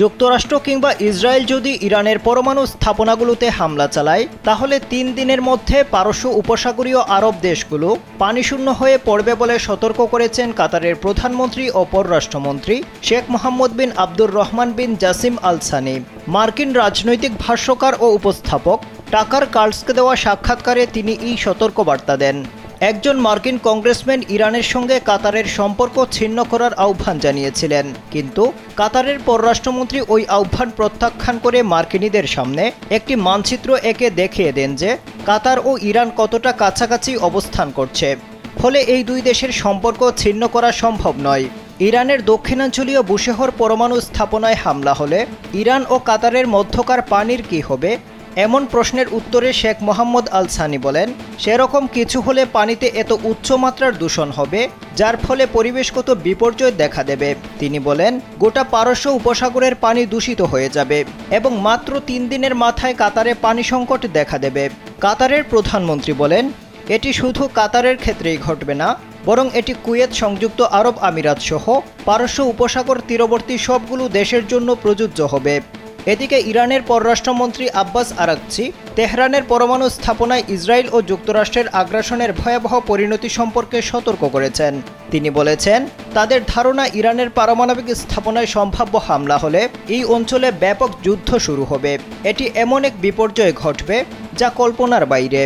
যুক্তরাষ্ট্র কিংবা ইসরায়েল যদি ইরানের পরমাণু স্থাপনাগুলোতে হামলা চালায় তাহলে ৩ দিনের মধ্যে পারস্য উপসাগরীয় আরব দেশগুলো পানিশূন্য হয়ে পড়বে বলে সতর্ক করেছেন কাতারের প্রধানমন্ত্রী ও পররাষ্ট্রমন্ত্রী শেখ মোহাম্মদ বিন আব্দুর রহমান বিন জাসিম আল সানি। মার্কিন রাজনৈতিক ভাষ্যকার ও উপস্থাপক টাকার কার্লসকে দেওয়া সাক্ষাৎকারে তিনি এই সতর্কবার্তা দেন। একজন মার্কিন কংগ্রেসম্যান ইরানের সঙ্গে কাতারের সম্পর্ক ছিন্ন করার আহ্বান জানিয়েছিলেন, কিন্তু কাতারের পররাষ্ট্রমন্ত্রী ওই আহ্বান প্রত্যাখ্যান করে মার্কিনীদের সামনে একটি মানচিত্র এঁকে দেখিয়ে দেন যে কাতার ও ইরান কতটা কাছাকাছি অবস্থান করছে। ফলে এই দুই দেশের সম্পর্ক ছিন্ন করা সম্ভব নয়। ইরানের দক্ষিণাঞ্চলীয় বুশেহর পরমাণু স্থাপনায় হামলা হলে ইরান ও কাতারের মধ্যকার পানির কী হবে, এমন প্রশ্নের উত্তরে শেখ মোহাম্মদ আল সানি বলেন, সেরকম কিছু হলে পানিতে এত উচ্চমাত্রার দূষণ হবে যার ফলে পরিবেশগত বিপর্যয় দেখা দেবে। তিনি বলেন, গোটা পারস্য উপসাগরের পানি দূষিত হয়ে যাবে এবং মাত্র ৩ দিনের মাথায় কাতারে পানি সংকট দেখা দেবে। কাতারের প্রধানমন্ত্রী বলেন, এটি শুধু কাতারের ক্ষেত্রেই ঘটবে না, বরং এটি কুয়েত, সংযুক্ত আরব আমিরাত সহ পারস্য উপসাগর তীরবর্তী সবগুলো দেশের জন্য প্রযোজ্য হবে। এদিকে ইরানের পররাষ্ট্রমন্ত্রী আব্বাস আরাগচি তেহরানের পরমাণু স্থাপনায় ইসরায়েল ও যুক্তরাষ্ট্রের আগ্রাসনের ভয়াবহ পরিণতি সম্পর্কে সতর্ক করেছেন। তিনি বলেছেন, তাদের ধারণা ইরানের পারমাণবিক স্থাপনায় সম্ভাব্য হামলা হলে এই অঞ্চলে ব্যাপক যুদ্ধ শুরু হবে। এটি এমন এক বিপর্যয় ঘটবে যা কল্পনার বাইরে।